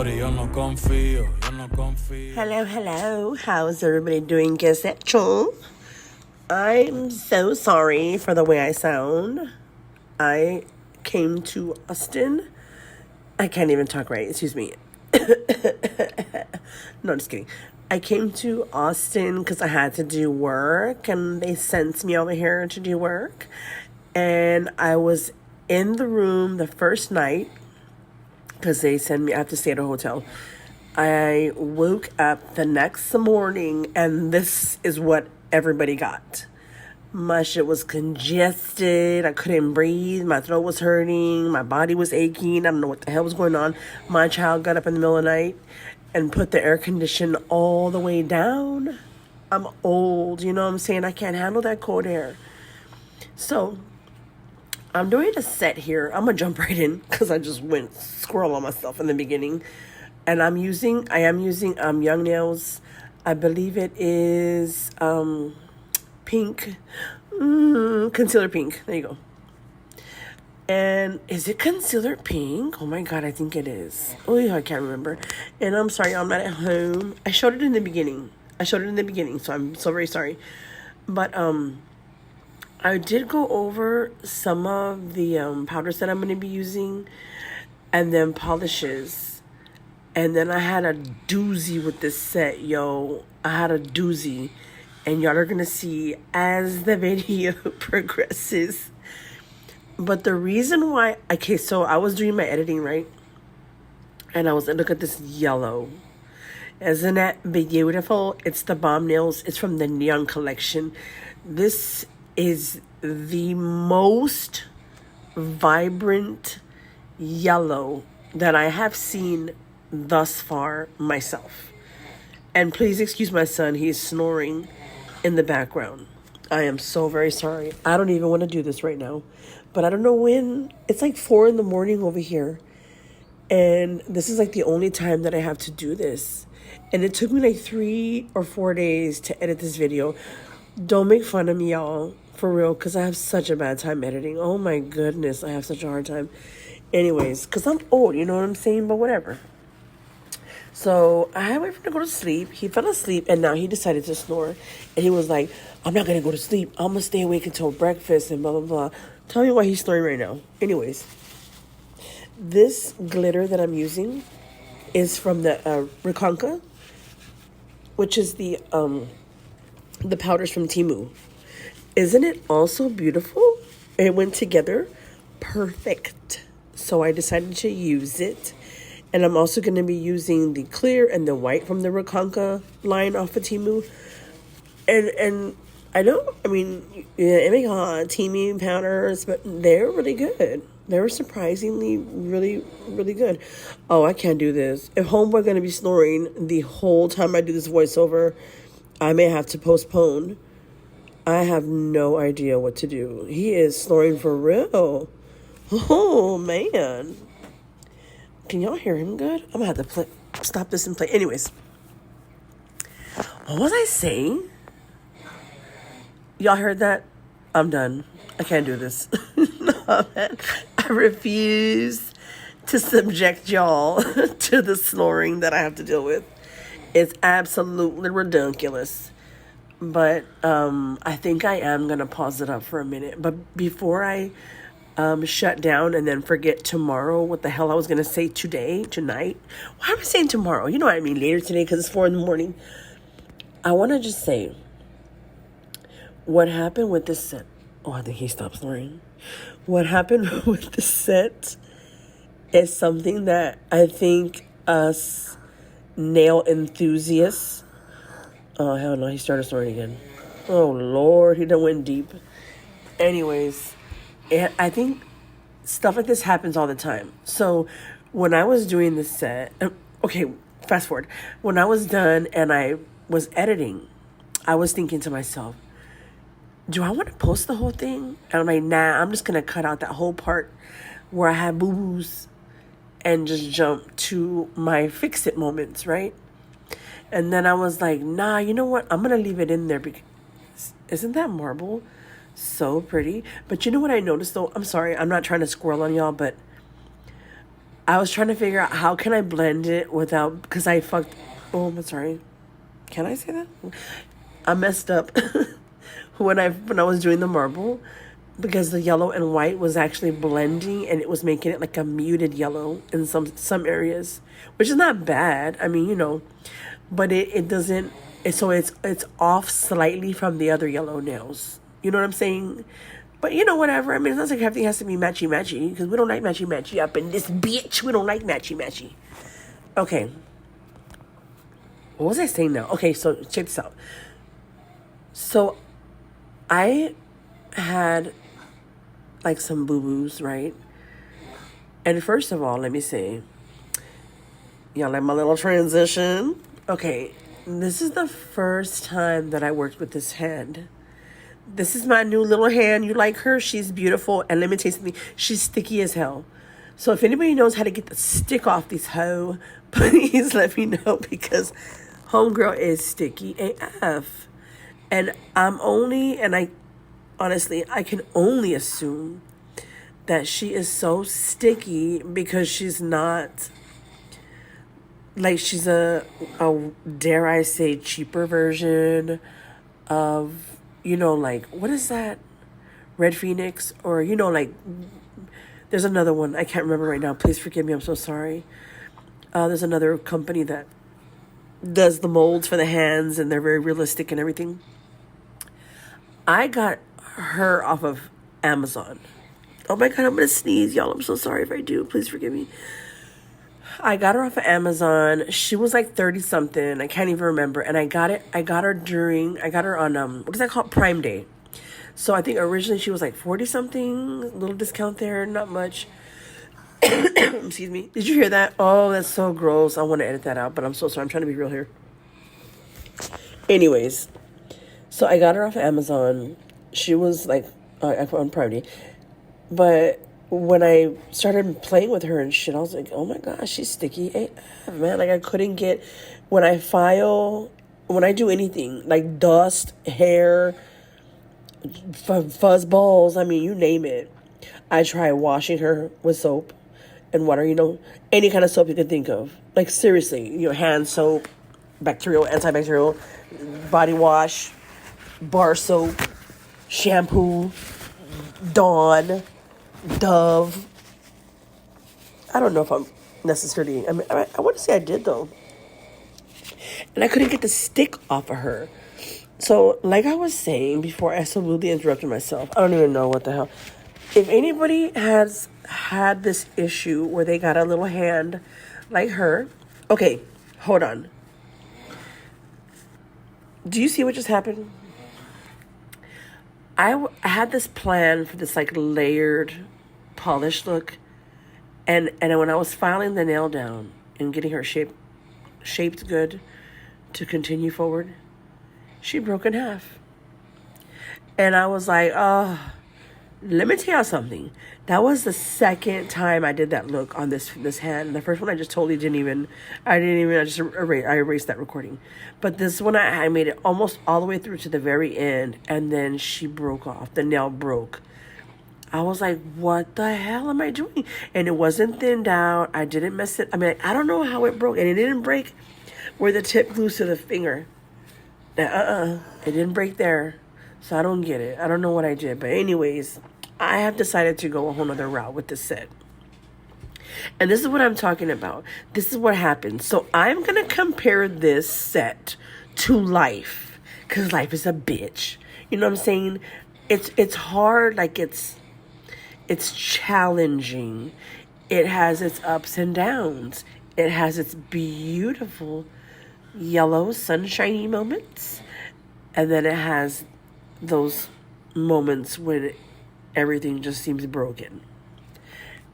Hello, hello. How's everybody doing? Guess I'm so sorry for the way I sound. I came to Austin. I can't even talk right. Excuse me. No, just kidding. I came to Austin because I had to do work, and they sent me over here to do work. And I was in the room the first night because they send me. I have to stay at a hotel. I woke up the next morning, and this is what everybody got. My shit was congested. I couldn't breathe. My throat was hurting. My body was aching. I don't know what the hell was going on. My child got up in the middle of the night and put the air condition all the way down. I'm old, you know what I'm saying? I can't handle that cold air. So I'm doing a set here. I'm going to jump right in because I just went squirrel on myself in the beginning. And I am using Young Nails. I believe it is pink. Concealer pink. There you go. And is it concealer pink? Oh my God, I think it is. Oh yeah, I can't remember. And I'm sorry, I'm not at home. I showed it in the beginning, so I'm so very sorry. But I did go over some of the powders that I'm going to be using, and then polishes. And then I had a doozy with this set, yo. I had a doozy. And y'all are going to see as the video progresses. But the reason why... Okay, so I was doing my editing, right? And I was... Look at this yellow. Isn't that beautiful? It's the Bomb Nails. It's from the Neon Collection. This is the most vibrant yellow that I have seen thus far myself. And please excuse my son, he's snoring in the background. I am so very sorry. I don't even want to do this right now, but I don't know when. It's like 4 a.m. over here, and this is like the only time that I have to do this, and it took me like 3 or 4 days to edit this video. Don't make fun of me, y'all, for real, because I have such a bad time editing. Oh my goodness, I have such a hard time. Anyways, because I'm old, you know what I'm saying? But whatever. So I waited for him to go to sleep. He fell asleep, and now he decided to snore. And he was like, I'm not going to go to sleep. I'm going to stay awake until breakfast and blah, blah, blah. Tell me why he's snoring right now. Anyways, this glitter that I'm using is from the Reconca, which is the powders from Temu. Isn't it also beautiful? It went together perfect. So I decided to use it. And I'm also going to be using the clear and the white from the Reconca line off of Temu. And I mean, Temu powders, but they're really good. They're surprisingly really, really good. Oh, I can't do this. If homeboy going to be snoring the whole time I do this voiceover, I may have to postpone. I have no idea what to do. He is snoring for real. Oh, man. Can y'all hear him good? I'm going to have to stop this and play. Anyways. What was I saying? Y'all heard that? I'm done. I can't do this. No, man. I refuse to subject y'all to the snoring that I have to deal with. It's absolutely ridiculous. But I think I am going to pause it up for a minute. But before I... shut down and then forget tomorrow what the hell I was going to say tonight. Why am I saying tomorrow? You know what I mean, later today because it's 4 a.m. I want to just say what happened with this set. Oh, I think he stopped snoring. What happened with the set is something that I think us nail enthusiasts... Oh, hell no, he started snoring again. Oh, Lord, he done went deep. Anyways... I think stuff like this happens all the time. So when I was doing this set, okay, fast forward. When I was done and I was editing, I was thinking to myself, do I want to post the whole thing? And I'm like, nah, I'm just going to cut out that whole part where I had boo-boos and just jump to my fix-it moments, right? And then I was like, nah, you know what? I'm going to leave it in there because isn't that marble? So pretty. But you know what I noticed though? I'm sorry, I'm not trying to squirrel on y'all, but I was trying to figure out how can I blend it without, because I fucked, oh, I'm sorry. Can I say that? I messed up when I was doing the marble, because the yellow and white was actually blending and it was making it like a muted yellow in some areas, which is not bad. I mean, but it doesn't, so it's off slightly from the other yellow nails. You know what I'm saying? But whatever. I mean, it's not like everything has to be matchy matchy, because we don't like matchy matchy up in this bitch. We don't like matchy matchy. Okay. What was I saying now? Okay, so check this out. So I had like some boo-boos, right? And first of all, let me say, y'all like my little transition? Okay, this is the first time that I worked with this hand. This is my new little hand. You like her? She's beautiful. And let me tell you something. She's sticky as hell. So if anybody knows how to get the stick off these hoe, please let me know, because homegirl is sticky AF. And I honestly, I can only assume that she is so sticky because she's not, like, she's a dare I say, cheaper version of, like, what is that? Red Phoenix? Or, like, there's another one. I can't remember right now. Please forgive me. I'm so sorry. There's another company that does the molds for the hands, and they're very realistic and everything. I got her off of Amazon. Oh my God, I'm going to sneeze, y'all. I'm so sorry if I do. Please forgive me. I got her off of Amazon. She was like 30 something. I can't even remember. And I got her on, what is that called? Prime Day. So I think originally she was like 40 something, little discount there, not much. Excuse me. Did you hear that? Oh, that's so gross. I want to edit that out, but I'm so sorry. I'm trying to be real here. Anyways, so I got her off of Amazon. She was like on Prime Day. But when I started playing with her and shit, I was like, oh my gosh, she's sticky AF, man. Like, I couldn't get, when I do anything, like dust, hair, fuzz balls, I mean, you name it. I try washing her with soap and water, any kind of soap you can think of. Like, seriously, hand soap, bacterial, antibacterial, body wash, bar soap, shampoo, Dawn, Dove. I don't know if I'm necessarily, I mean, I want to say I did, though. And I couldn't get the stick off of her. So, like I was saying before, I absolutely interrupted myself. I don't even know what the hell. If anybody has had this issue where they got a little hand like her, okay, hold on. Do you see what just happened? I had this plan for this like layered, polished look, and when I was filing the nail down and getting her shaped good to continue forward, she broke in half. And I was like, let me tell y'all something. That was the second time I did that look on this hand. The first one I just totally I erased that recording. But this one I made it almost all the way through to the very end, and then she broke off. The nail broke. I was like, what the hell am I doing? And it wasn't thinned out. I didn't mess it. I mean, I don't know how it broke. And it didn't break where the tip glues to the finger. It didn't break there. So I don't get it. I don't know what I did. But anyways, I have decided to go a whole nother route with this set. And this is what I'm talking about. This is what happened. So I'm going to compare this set to life. Because life is a bitch. You know what I'm saying? It's hard. Like, it's challenging. It has its ups and downs. It has its beautiful yellow sunshiny moments. And then it has those moments when everything just seems broken.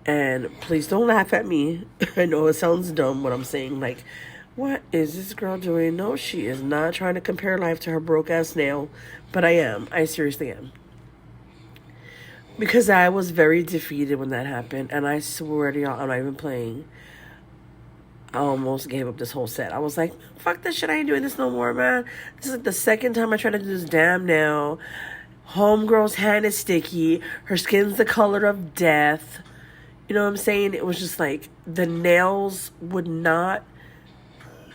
And please don't laugh at me. I know it sounds dumb what I'm saying. Like, what is this girl doing? No, she is not trying to compare life to her broke ass nail. But I am. I seriously am. Because I was very defeated when that happened. And I swear to y'all, I'm not even playing. I almost gave up this whole set. I was like, fuck this shit. I ain't doing this no more, man. This is like the second time I tried to do this damn nail. Homegirl's hand is sticky. Her skin's the color of death. You know what I'm saying? It was just like the nails would not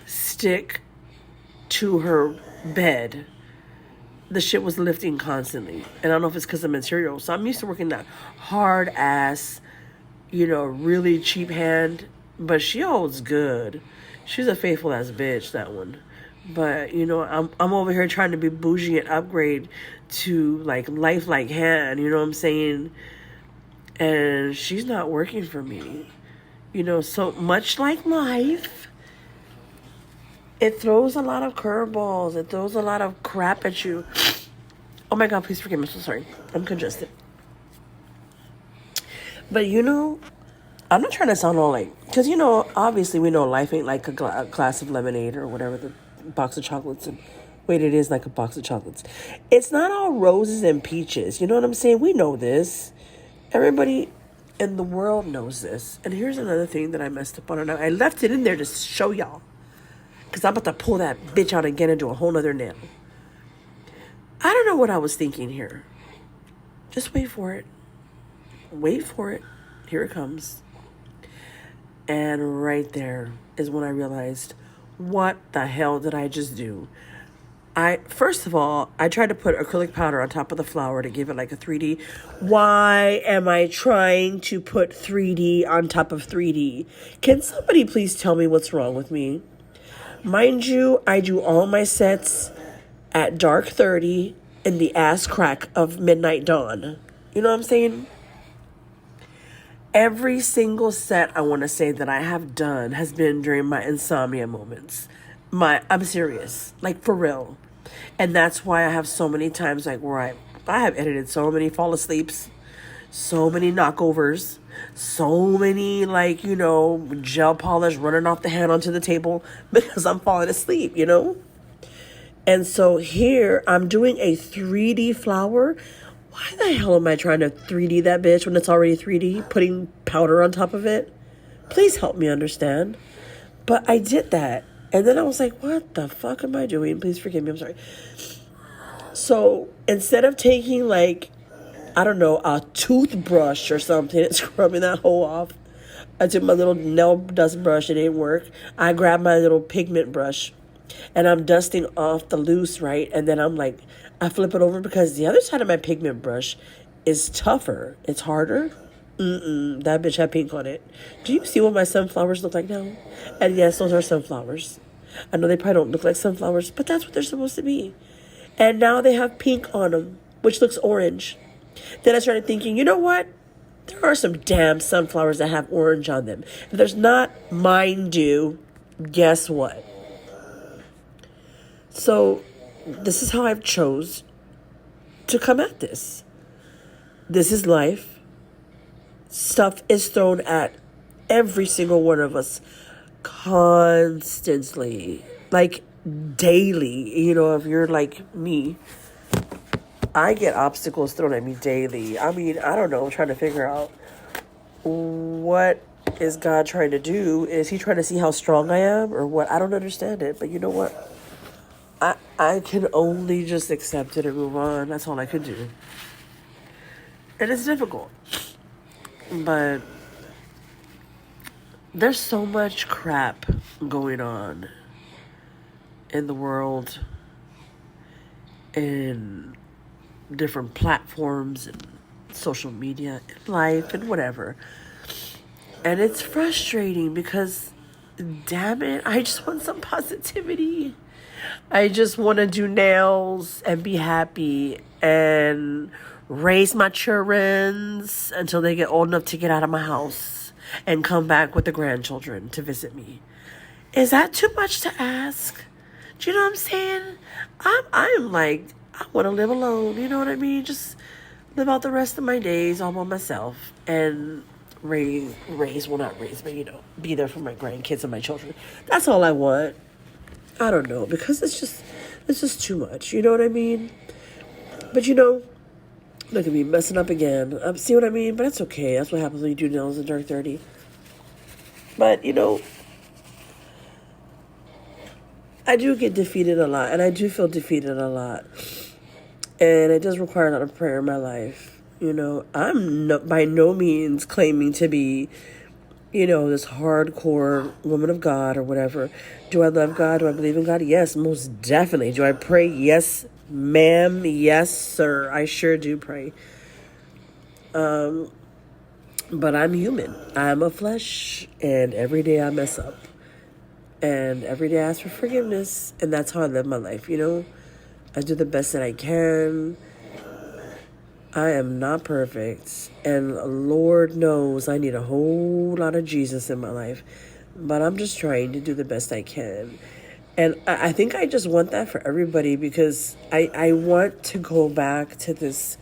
stick to her bed. The shit was lifting constantly. And I don't know if it's because of material. So I'm used to working that hard ass, really cheap hand. But she holds good. She's a faithful ass bitch, that one. But, I'm over here trying to be bougie and upgrade to like lifelike hand, you know what I'm saying? And she's not working for me. So much like life, it throws a lot of curveballs. It throws a lot of crap at you. Oh my God, please forgive me. I'm so sorry. I'm congested. But I'm not trying to sound all like, because obviously we know life ain't like a glass of lemonade or whatever, the box of chocolates. And wait, it is like a box of chocolates. It's not all roses and peaches. You know what I'm saying? We know this. Everybody in the world knows this. And here's another thing that I messed up on. And I left it in there to show y'all. Because I'm about to pull that bitch out again and do a whole nother nail. I don't know what I was thinking here. Just wait for it. Wait for it. Here it comes. And right there is when I realized, what the hell did I just do? First of all, I tried to put acrylic powder on top of the flower to give it like a 3D. Why am I trying to put 3D on top of 3D? Can somebody please tell me what's wrong with me? Mind you, I do all my sets at dark 30 in the ass crack of midnight dawn. You know what I'm saying? Every single set I want to say that I have done has been during my insomnia moments. I'm serious, like for real. And that's why I have so many times like where I have edited so many fall asleeps, so many knockovers, so many like, gel polish running off the hand onto the table because I'm falling asleep, And so here I'm doing a 3D flower. Why the hell am I trying to 3D that bitch when it's already 3D, putting powder on top of it? Please help me understand. But I did that. And then I was like, what the fuck am I doing? Please forgive me. I'm sorry. So instead of taking like, I don't know, a toothbrush or something and scrubbing that hole off, I took my little nail dust brush. It didn't work. I grabbed my little pigment brush and I'm dusting off the loose, right? And then I'm like, I flip it over because the other side of my pigment brush is tougher. It's harder. That bitch had pink on it. Do you see what my sunflowers look like now? And yes, those are sunflowers. I know they probably don't look like sunflowers, but that's what they're supposed to be. And now they have pink on them, which looks orange. Then I started thinking, you know what? There are some damn sunflowers that have orange on them. If there's not, mine do. Guess what? So this is how I've chose to come at this. This is life. Stuff is thrown at every single one of us constantly, like daily. If you're like me, I get obstacles thrown at me daily. I mean, I don't know, I'm trying to figure out what is God trying to do. Is he trying to see how strong I am or what? I don't understand it, but you know what? I can only just accept it and move on. That's all I could do. And it's difficult. But there's so much crap going on in the world, in different platforms and social media, in life and whatever. And it's frustrating because, damn it, I just want some positivity. I just want to do nails and be happy and raise my childrens until they get old enough to get out of my house and come back with the grandchildren to visit me. Is that too much to ask? Do you know what I'm saying? I'm like, I want to live alone. You know what I mean? Just live out the rest of my days all by myself and well, not raise, but be there for my grandkids and my children. That's all I want. I don't know, because it's just too much. You know what I mean? But look at me messing up again. See what I mean? But it's okay. That's what happens when you do nails in dark 30. But I do get defeated a lot, and I do feel defeated a lot. And it does require a lot of prayer in my life. You know, I'm no, by no means claiming to be, you know, this hardcore woman of God or whatever. Do I love God? Do I believe in God? Yes, most definitely. Do I pray? Yes, ma'am. Yes, sir. I sure do pray. But I'm human. I'm a flesh, and every day I mess up. And every day I ask for forgiveness, and that's how I live my life, you know? I do the best that I can. I am not perfect, and Lord knows I need a whole lot of Jesus in my life, but I'm just trying to do the best I can. And I think I just want that for everybody, because I want to go back to this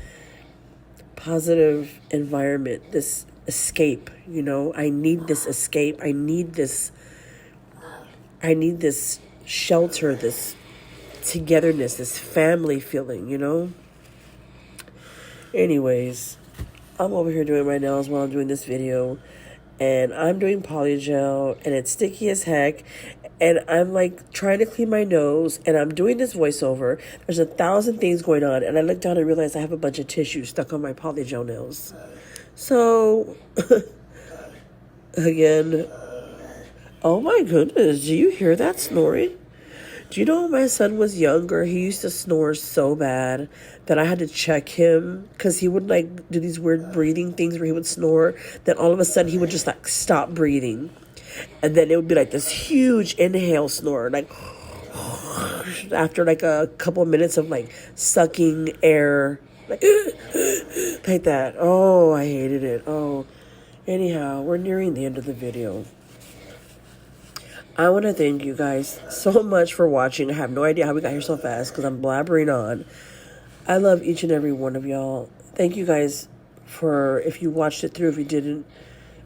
positive environment, this escape, you know? I need this escape. I need this shelter, this togetherness, this family feeling, you know? Anyways, I'm over here doing my nails while I'm doing this video, and I'm doing polygel, and it's sticky as heck, and I'm like trying to clean my nose, and I'm doing this voiceover. There's 1,000 things going on, and I look down and realize I have a bunch of tissue stuck on my polygel nails. So, again, oh my goodness, do you hear that snoring? Do you know when my son was younger, he used to snore so bad that I had to check him, because he would like do these weird breathing things where he would snore. Then all of a sudden he would just like stop breathing. And then it would be like this huge inhale snore, like after like a couple minutes of like sucking air, like, like that. Oh, I hated it. Oh, anyhow, we're nearing the end of the video. I want to thank you guys so much for watching. I have no idea how we got here so fast because I'm blabbering on. I love each and every one of y'all. Thank you guys for, if you watched it through, if you didn't,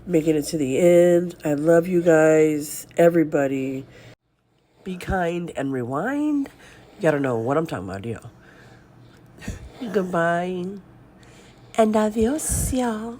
making it to the end. I love you guys, everybody. Be kind and rewind. You gotta know what I'm talking about, y'all. Goodbye and adios, y'all.